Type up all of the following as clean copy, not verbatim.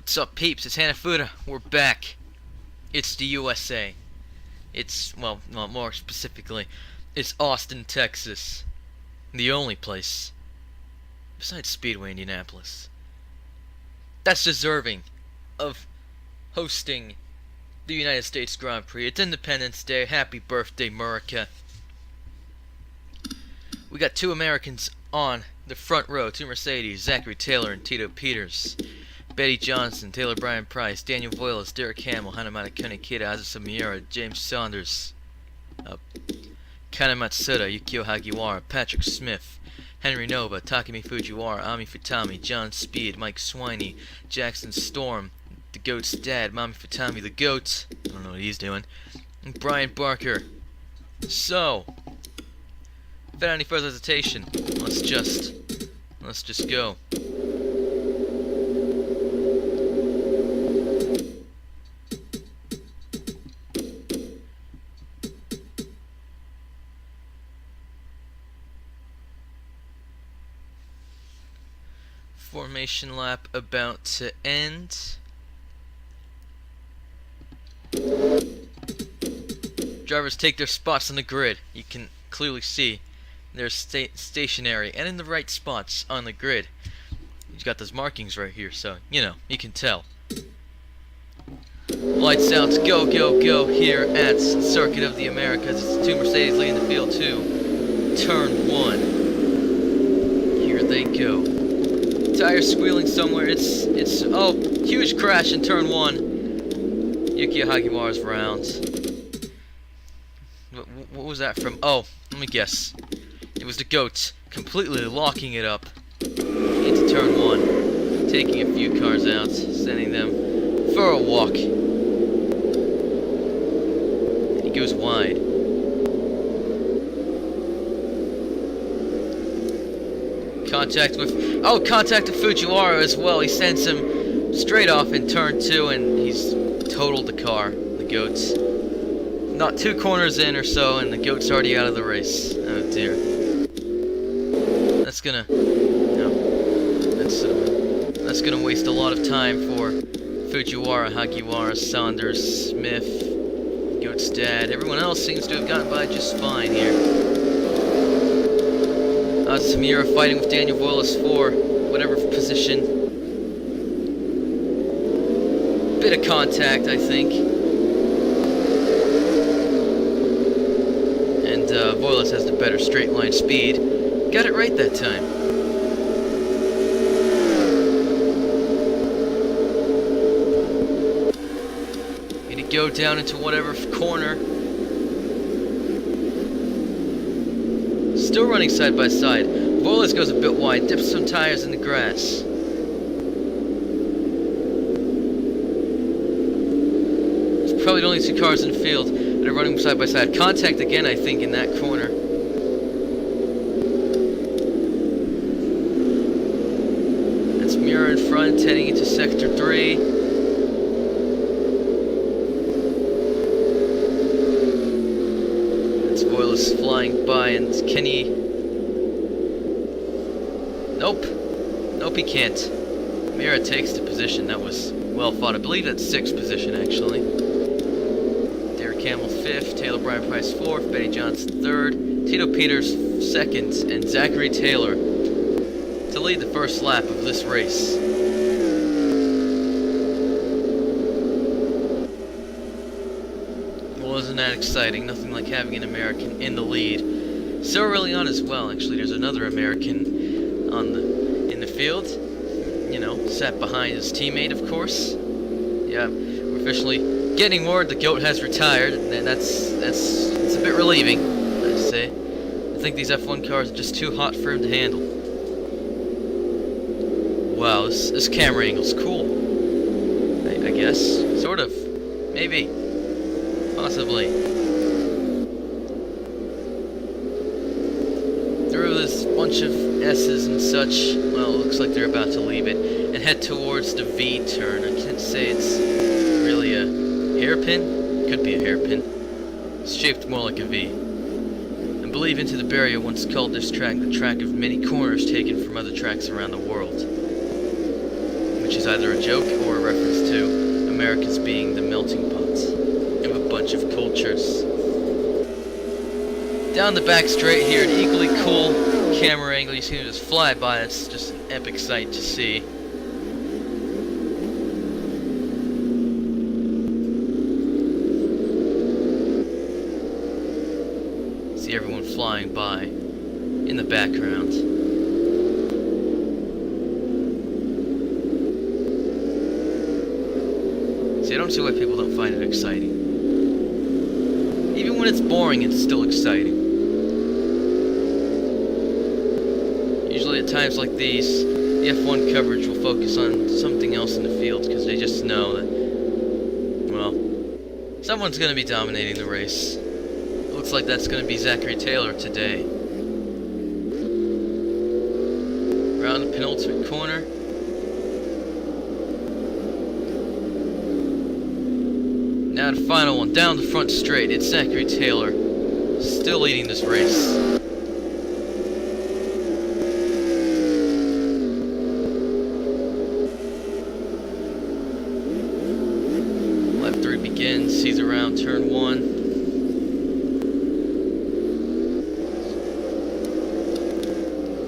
What's up, peeps? It's Hanafuda. We're back. It's the USA. It's, well, more specifically, it's Austin, Texas. The only place, besides Speedway, Indianapolis, that's deserving of hosting the United States Grand Prix. It's Independence Day. Happy birthday, America. We got two Americans on the front row. Two Mercedes, Zachary Taylor and Tito Peters. Betty Johnson, Taylor Bryan Price, Daniel Voiles, Derek Hamill, Hanamata Kanekita, Asa Miura, James Saunders, Kana Matsuda, Yukio Hagiwara, Patrick Smith, Henry Nova, Takumi Fujiwara, Ami Futami, John Speed, Mike Swiney, Jackson Storm, the GOAT's dad, Mami Futami, the GOAT, I don't know what he's doing, and Brian Barker. So, without any further hesitation, let's just go. Formation lap about to end. Drivers take their spots on the grid. You can clearly see they're stationary and in the right spots on the grid. You've got those markings right here, so you know, you can tell. Lights out, go, go, go here at Circuit of the Americas. It's two Mercedes leading the field to turn one. Here they go. Tire squealing somewhere. It's oh, huge crash in turn one. Yukio Hagiwara's round. What was that from? Oh, let me guess. It was the GOAT completely locking it up into turn one, taking a few cars out, sending them for a walk. And he goes wide. Contact with Fujiwara as well. He sends him straight off in turn two, and he's totaled the car. The GOAT's not 2 corners in or so, and the GOAT's already out of the race. Oh dear. That's gonna waste a lot of time for Fujiwara, Hagiwara, Saunders, Smith, GOAT's dad. Everyone else seems to have gotten by just fine here. Samira fighting with Daniel Voiles for whatever position. Bit of contact, I think. And Voiles has the better straight line speed. Got it right that time. Gonna go down into whatever corner. Still running side by side. Voiles goes a bit wide, dips some tires in the grass. There's probably only 2 cars in the field that are running side by side. Contact again, I think, in that corner. That's Miura in front, heading into Sector 3. Voiles flying by, and Kenny... Nope, he can't. Miura takes the position. That was well fought. I believe that's 6th position, actually. Derek Hamill 5th, Taylor Bryan Price 4th, Betty Johnson 3rd, Tito Peters 2nd, and Zachary Taylor to lead the first lap of this race. Wasn't that exciting? Nothing like having an American in the lead so early on as well. Actually, there's another American in the field. You know, sat behind his teammate, of course. Yeah, we're officially getting word the GOAT has retired, and that's a bit relieving, I'd say. I think these F1 cars are just too hot for him to handle. Wow, this camera angle's cool. I guess, sort of, maybe. Possibly. Through this bunch of S's and such, well, it looks like they're about to leave it, and head towards the V turn. I can't say it's really a hairpin. Could be a hairpin. It's shaped more like a V. I believe Into the Barrier once called this track the track of many corners taken from other tracks around the world. which is either a joke or a reference to Americans being the melting pot of a bunch of cultures. Down the back straight here, an equally cool camera angle. You see him just fly by. It's just an epic sight to see. See everyone flying by in the background. See, I don't see why people don't find it exciting. Even when it's boring, it's still exciting. Usually at times like these, the F1 coverage will focus on something else in the field because they just know that, well, someone's going to be dominating the race. It looks like that's going to be Zachary Taylor today. Around the penultimate corner. Now the final one, down the front straight. It's Zachary Taylor, still leading this race. Lap 3 begins. He's around turn 1.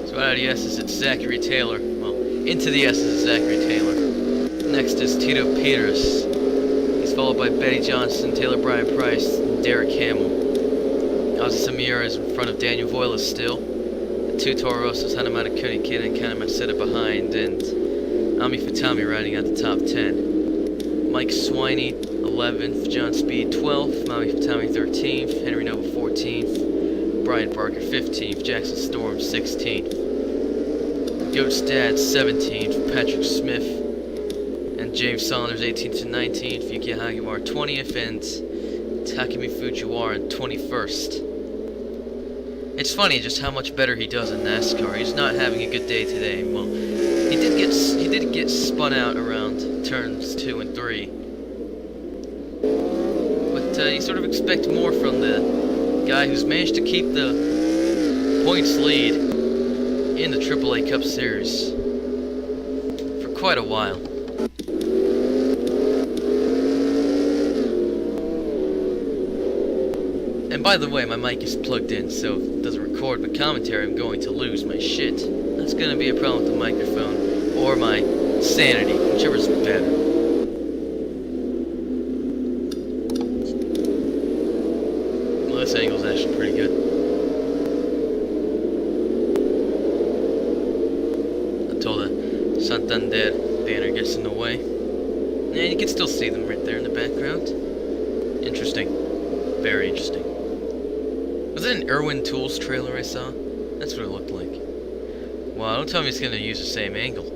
So out of the S's, it's Zachary Taylor. Well, into the S's is Zachary Taylor. Next is Tito Peters. Followed by Betty Johnson, Taylor Brian Price, and Derek Hamill. Ozzy Samira is in front of Daniel Voiles still. The two Torosos, Hanamata Kunikid and Kana Matseta behind, and Ami Futami riding at the top 10. Mike Swiney, 11th, John Speed, 12th, Mami Futami, 13th, Henry Nova, 14th, Brian Barker, 15th, Jackson Storm, 16th. Goat's Dad, 17th, Patrick Smith, James Saunders 18th and 19th, Yuki Hagiwara 20th, and Takumi Fujiwara 21st. It's funny just how much better he does in NASCAR. He's not having a good day today. Well, he did get spun out around turns 2 and 3, but you sort of expect more from the guy who's managed to keep the points lead in the AAA Cup Series for quite a while. And by the way, my mic is plugged in, so it doesn't record my commentary. I'm going to lose my shit. That's going to be a problem with the microphone, or my sanity, whichever's better. Well, this angle's actually pretty good. Until the Santander banner gets in the way. And you can still see them right there in the background. Interesting. Very interesting. Was it an Irwin Tools trailer I saw? That's what it looked like. Wow, don't tell me it's going to use the same angle.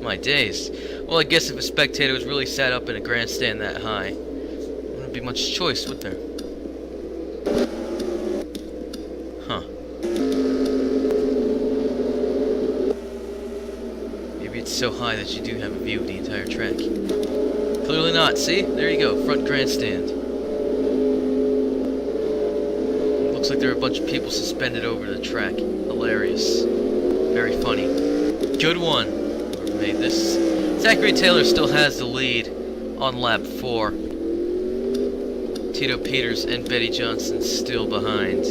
My days. Well, I guess if a spectator was really sat up in a grandstand that high, there wouldn't be much choice, would there? Huh. Maybe it's so high that you do have a view of the entire track. Clearly not. See? There you go. Front grandstand. Looks like there are a bunch of people suspended over the track. Hilarious. Very funny. Good one. Whoever made this. Zachary Taylor still has the lead on lap 4. Tito Peters and Betty Johnson still behind.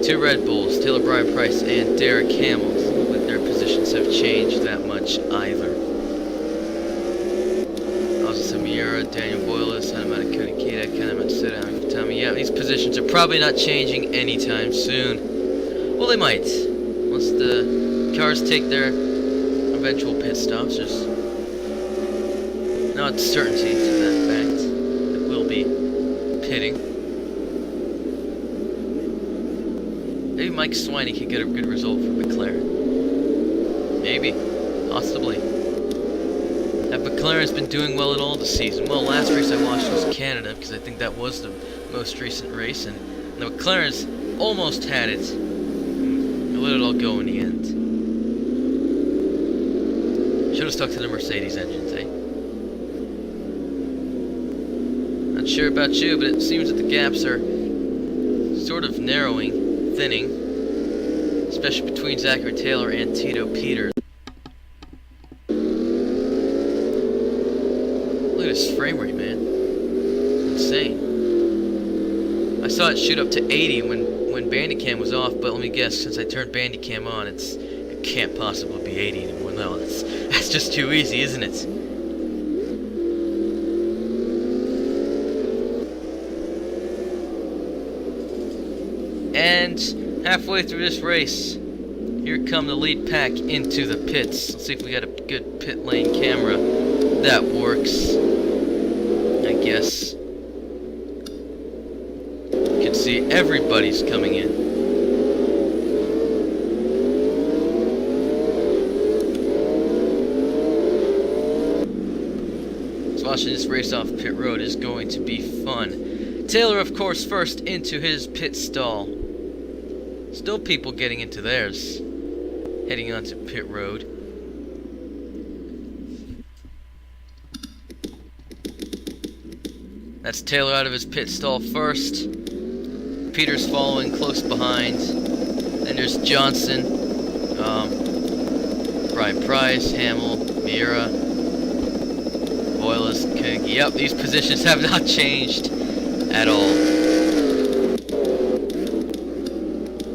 2 Red Bulls, Taylor Brian Price and Derek Hamill. Doesn't look like their positions have changed that much either. Samira, Daniel Voiles, Hanamata Kunikida, Kana Matseta, Ami Futami. Yeah, these positions are probably not changing anytime soon. Well, they might. Once the cars take their eventual pit stops, there's not certainty to that fact that we'll be pitting. Maybe Mike Swiney could get a good result for McLaren. Maybe. Possibly. Have McLaren's been doing well at all this season? Well, last race I watched was Canada, because I think that was the most recent race, and the McLaren's almost had it. They let it all go in the end. Should have stuck to the Mercedes engines, eh? Not sure about you, but it seems that the gaps are sort of narrowing, thinning, especially between Zachary Taylor and Tito Peters. his frame rate, man. Insane. I saw it shoot up to 80 when Bandicam was off, but let me guess, since I turned Bandicam on, it can't possibly be 80 anymore. No, that's just too easy, isn't it? And halfway through this race, here come the lead pack into the pits. Let's see if we got a good pit lane camera that works. I guess. You can see everybody's coming in. So watching this race off pit road is going to be fun. Taylor, of course, first into his pit stall. Still people getting into theirs. Heading onto pit road. That's Taylor out of his pit stall first. Peters following close behind. Then there's Johnson, Brian Price, Hamill, Miura, Boyles, King. Yep, these positions have not changed at all.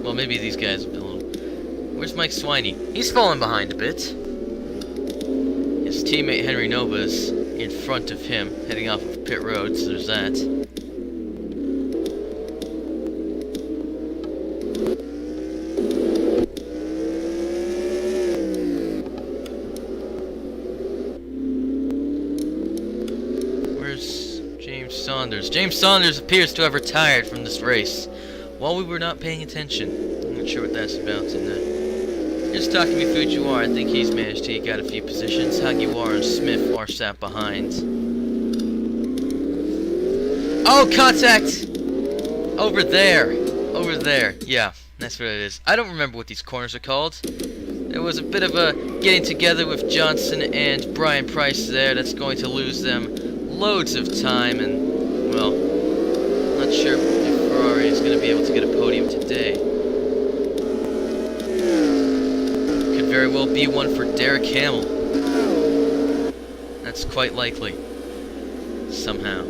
Well, maybe these guys have been a little... Where's Mike Swiney? He's falling behind a bit. His teammate Henry Nova is in front of him, heading off of pit road, so there's that. Where's James Saunders? James Saunders appears to have retired from this race while we were not paying attention. I'm not sure what that's about in there. Here's Takumi Fujiwara. I think he's managed to eke out a few positions. Hagiwara and Smith are sat behind. Oh, contact! Over there. Over there. Yeah, that's what it is. I don't remember what these corners are called. There was a bit of a getting together with Johnson and Brian Price there. That's going to lose them loads of time. And, well, not sure if Ferrari is going to be able to get a podium today. Could very well be one for Derek Hamill. That's quite likely. Somehow.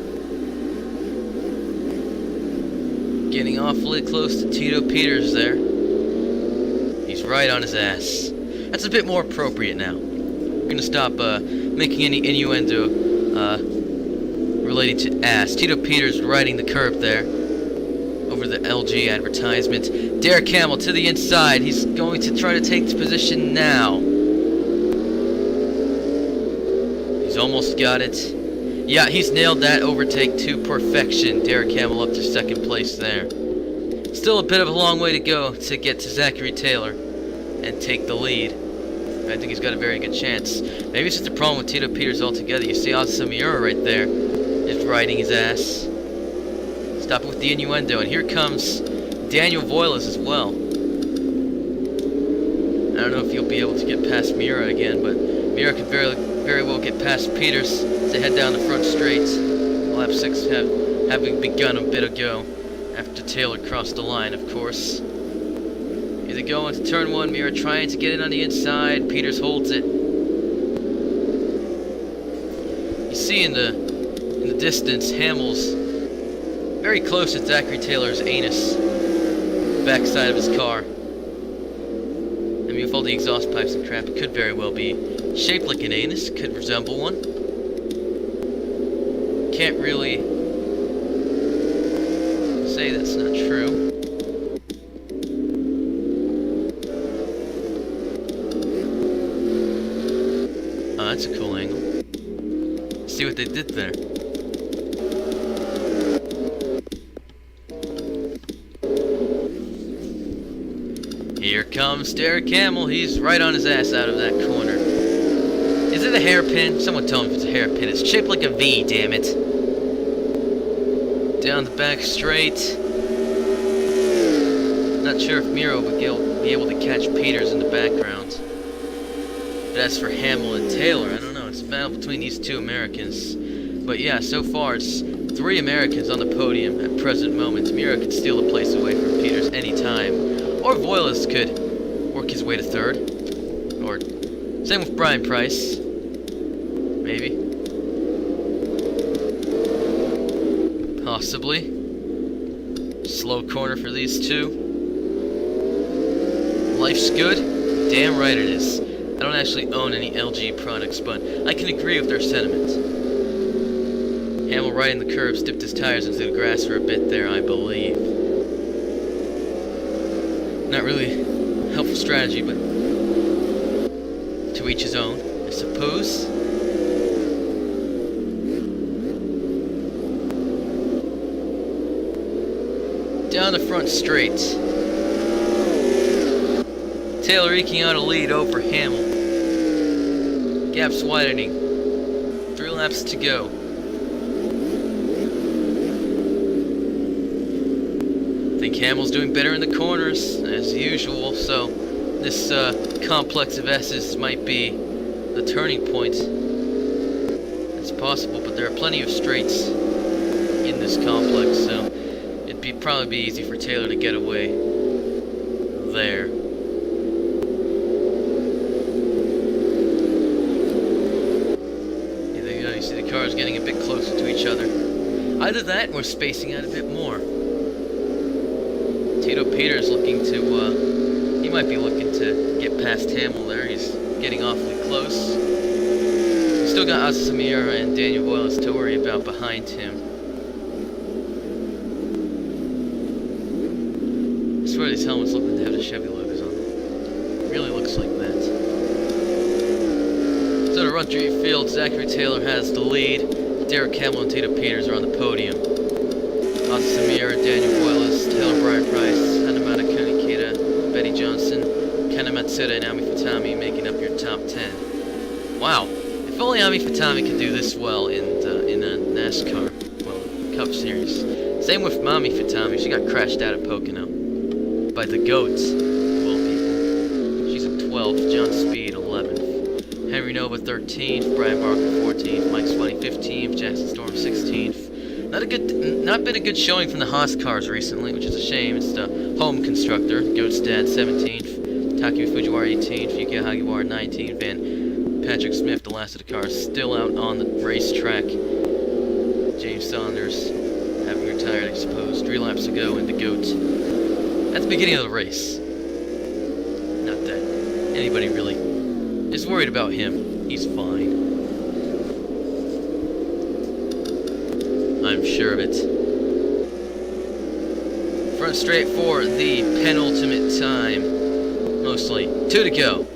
Getting awfully close to Tito Peters there. He's right on his ass. That's a bit more appropriate now. We're gonna stop making any innuendo relating to ass. Tito Peters riding the curb there over the LG advertisement. Derek Hamill to the inside. He's going to try to take the position now. He's almost got it. Yeah, he's nailed that overtake to perfection. Derek Hamill up to second place there. Still a bit of a long way to go to get to Zachary Taylor and take the lead. I think he's got a very good chance. Maybe it's just a problem with Tito Peters altogether. You see Asa Miura right there, just riding his ass. Stop it with the innuendo. And here comes Daniel Voiles as well. I don't know if he'll be able to get past Miura again, but Miura could very well get past Peters to head down the front straight. Lap 6 having begun a bit ago, after Taylor crossed the line, of course. Here they go into turn 1. Miura trying to get in on the inside. Peters holds it. You see in the distance, Hamill's very close to Zachary Taylor's anus, backside of his car. I mean, with all the exhaust pipes and crap, it could very well be shaped like an anus. Could resemble one. Can't really say that's not true. Oh, that's a cool angle. Let's see what they did there. Here comes Derek Hamill. He's right on his ass out of that corner. Is it a hairpin? Someone tell me if it's a hairpin. It's shaped like a V, damn it. Down the back straight. Not sure if Miro would be able to catch Peters in the background. But as for Hamill and Taylor, I don't know. It's a battle between these two Americans. But yeah, so far it's 3 Americans on the podium at present moment. Miro could steal a place away from Peters anytime. Or Voiles could work his way to 3rd. Or same with Brian Price. Maybe. Possibly. Slow corner for these two. Life's good? Damn right it is. I don't actually own any LG products, but I can agree with their sentiment. Hamill riding the curbs dipped his tires into the grass for a bit there, I believe. Not really helpful strategy, but to each his own, I suppose. Down the front straight. Taylor eking out a lead over Hamill. Gaps widening. 3 laps to go. I think Hamill's doing better in the corners, as usual, so this complex of S's might be the turning point. It's possible, but there are plenty of straights in this complex, so it'd probably be easy for Taylor to get away there. You see the cars getting a bit closer to each other. Either that, or we're spacing out a bit more. Tito Peters looking to, he might be looking to get past Hamill there. He's getting awfully close. He's still got Asa and Daniel Boyles to worry about behind him. I swear these helmets look like they have the Chevy logos on them. It really looks like that. So to Rutgers Field, Zachary Taylor has the lead. Derek Hamill and Tito Peters are on the podium. Asa Daniel Boyles, Taylor Brian Price, Hanamata Kunikita, Betty Johnson, Kana Matsuda, and Ami Fatami making up your top 10. Wow, if only Ami Fatami could do this well in a NASCAR, well, Cup Series. Same with Mami Fatami, she got crashed out at Pocono by the GOATs, well people. She's at 12th, John Speed 11th, Henry Nova 13th, Brian Barker 14th, Mike Swanee 15th, Jackson Storm 16th. Not been a good showing from the Haas cars recently, which is a shame. It's the home constructor, Goat's dad 17th, Takumi Fujiwara 18th, Yukio Hagiwara 19th, and Patrick Smith, the last of the cars, still out on the racetrack. James Saunders, having retired, I suppose. 3 laps to go in the Goat. At the beginning of the race. Not that anybody really is worried about him. He's fine. I'm sure of it. Front straight for the penultimate time. Mostly. 2 to go.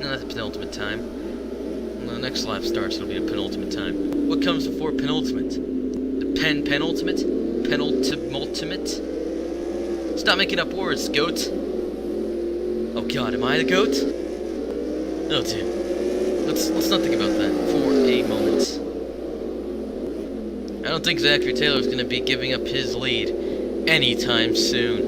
No, not the penultimate time. When the next lap starts, it'll be the penultimate time. What comes before penultimate? The penultimate? Penultimate? Stop making up words, goat. Oh god, am I the goat? Oh dear. Let's not think about that for a moment. I don't think Zachary Taylor's going to be giving up his lead anytime soon.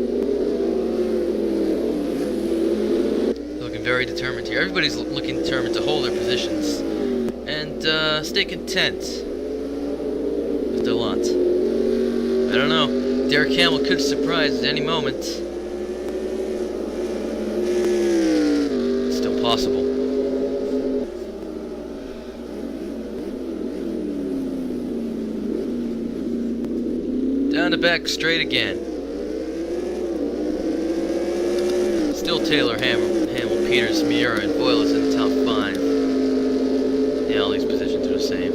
Looking very determined here. Everybody's looking determined to hold their positions and stay content with their lot. I don't know. Derek Hamill could surprise at any moment. It's still possible. Down the back straight again. Still Taylor, Hamill, Peters, Miura, and Boyles in the top 5. Yeah, all these positions are the same.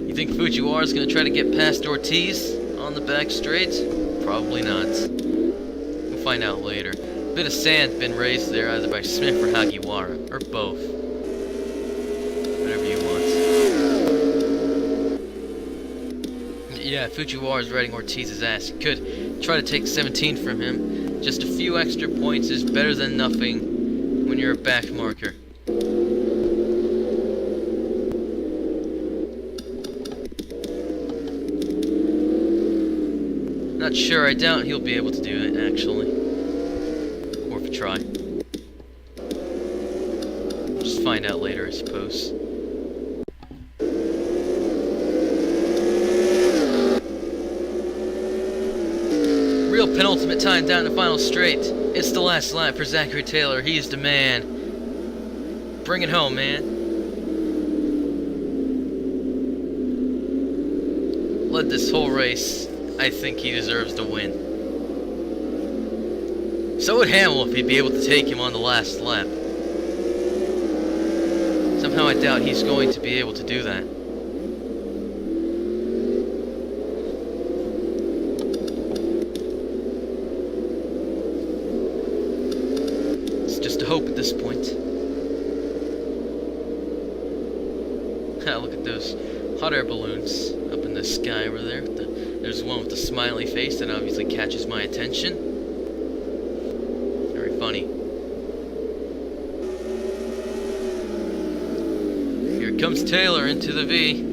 You think Fujiwara's going to try to get past Ortiz on the back straight? Probably not. Find out later. A bit of sand been raised there either by Smith or Hagiwara, or both. Whatever you want. Yeah, Fujiwara's riding Ortiz's ass. He could try to take 17th from him. Just a few extra points is better than nothing when you're a back marker. Not sure, I doubt he'll be able to do it, actually. Or if he try. Just find out later, I suppose. Real penultimate time down the final straight. It's the last lap for Zachary Taylor. He's the man. Bring it home, man. Led this whole race. I think he deserves to win. So would Hamill if he'd be able to take him on the last lap. Somehow I doubt he's going to be able to do that. It's just a hope at this point. Look at those hot air balloons up in the sky over there. There's one with the smiley face that obviously catches my attention. Very funny. Here comes Taylor into the V.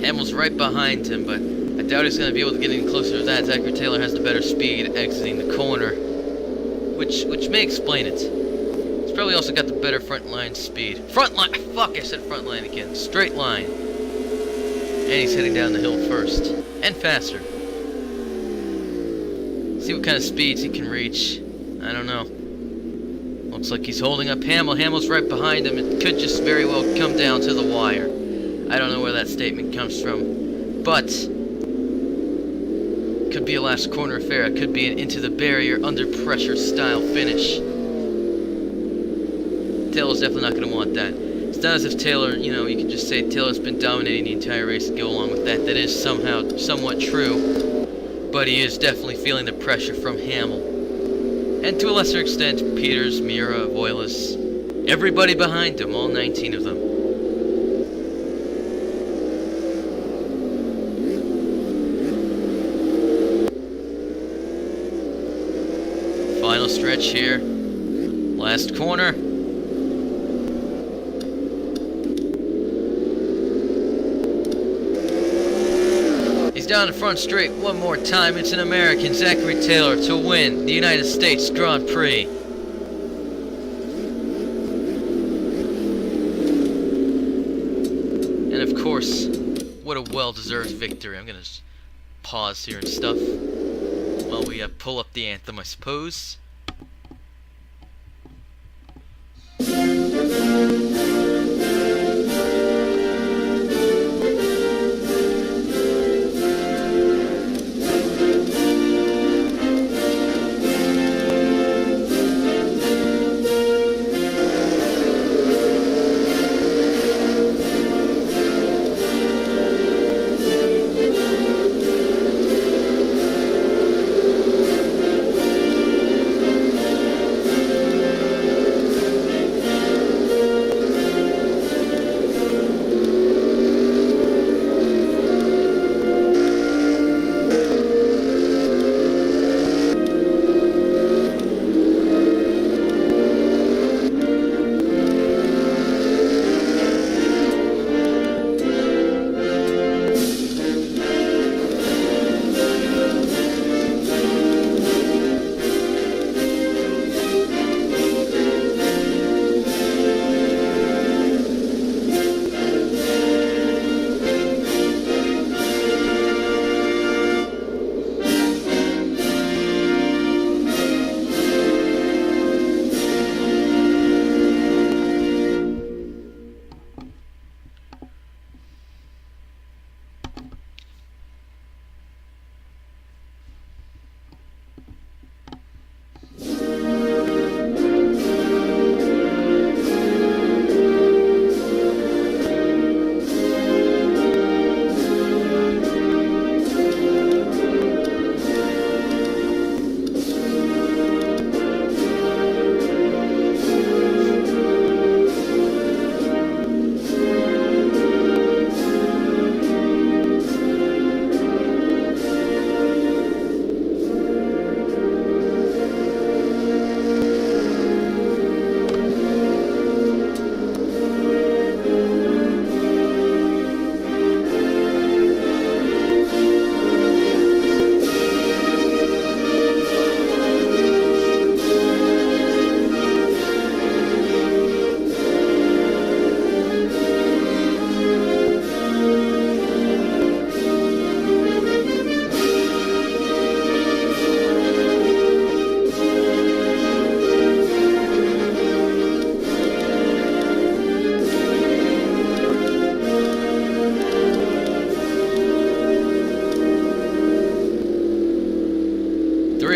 Hamill's right behind him, but I doubt he's going to be able to get any closer to that. Zachary Taylor has the better speed exiting the corner, which may explain it. He's probably also got the better front line speed. Front line! Fuck, I said front line again. Straight line. And he's heading down the hill first. And faster. See what kind of speeds he can reach. I don't know. Looks like he's holding up Hamill. Hamill's right behind him. It could just very well come down to the wire. I don't know where that statement comes from. But could be a last corner affair. It could be an into the barrier, under pressure style finish. Taylor's definitely not going to want that. It's not as if Taylor, you can just say Taylor's been dominating the entire race and go along with that. That is somewhat true. But he is definitely feeling the pressure from Hamill. And to a lesser extent, Peters, Miura, Voiles, everybody behind him, all 19 of them. Final stretch here. Last corner. He's down the front straight one more time. It's an American, Zachary Taylor, to win the United States Grand Prix. And of course, what a well-deserved victory. I'm going to pause here and stuff while we pull up the anthem, I suppose.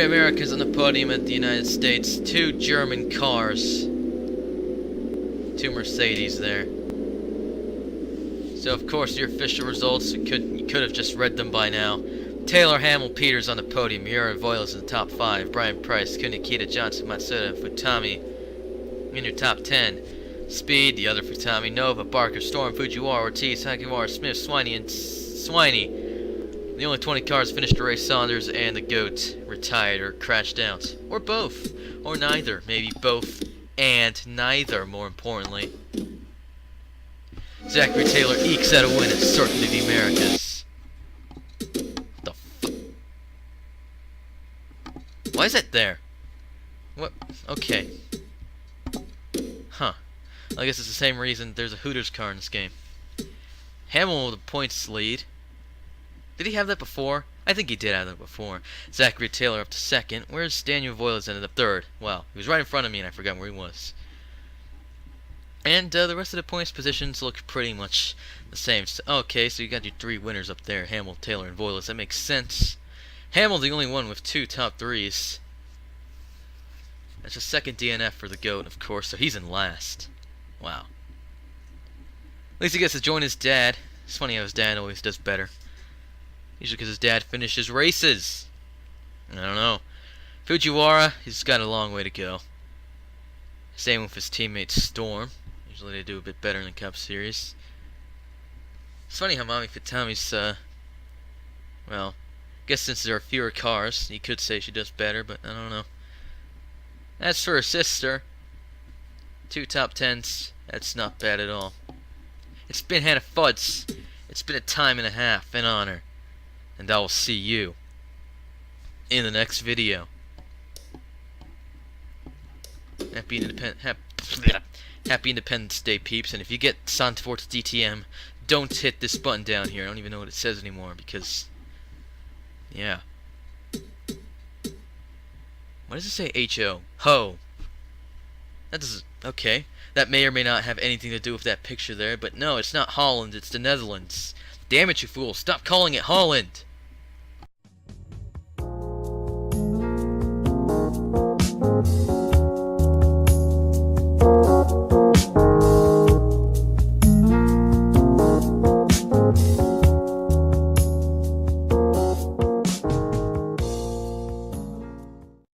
Americans on the podium at the United States. 2 German cars. 2 Mercedes there. So of course your official results, you could have just read them by now. Taylor, Hamill, Peters on the podium. Miura and Voiles in the top 5. Brian Price, Kunikita, Johnson, Matsuda, and Futami in your top 10. Speed, the other Futami, Nova, Barker, Storm, Fujiwara, Ortiz, Hagiwara, Smith, Swiney, and Swiney. The only 20 cars finished the race. Saunders and the GOAT retired or crashed out. Or both. Or neither. Maybe both and neither, more importantly. Zachary Taylor ekes out a win at Circuit of the Americas. What the fuck? Why is that there? What? Okay. Huh. I guess it's the same reason there's a Hooters car in this game. Hamill with a points lead. Did he have that before? I think he did have that before. Zachary Taylor up to 2nd. Where's Daniel Voiles ended up 3rd? Well, he was right in front of me and I forgot where he was. And the rest of the points positions look pretty much the same. So, okay, so you got your 3 winners up there. Hamill, Taylor, and Voiles. That makes sense. Hamill's the only one with 2 top 3s. That's a 2nd DNF for the GOAT, of course, so he's in last. Wow. At least he gets to join his dad. It's funny how his dad always does better. Usually because his dad finishes races. I don't know. Fujiwara, he's got a long way to go. Same with his teammate Storm. Usually they do a bit better in the Cup Series. It's funny how Mami Futami's, well, I guess since there are fewer cars, you could say she does better, but I don't know. As for her sister, 2 top 10s, that's not bad at all. It's been Hannah Fuds. It's been a time and a half, an honor. And I will see you in the next video. Happy Independence Day, peeps. And if you get Santaforce DTM, don't hit this button down here. I don't even know what it says anymore because, yeah. What does it say? H-O. Ho. That doesn't... Okay. That may or may not have anything to do with that picture there, but no, it's not Holland, it's the Netherlands. Damn it, you fool. Stop calling it Holland.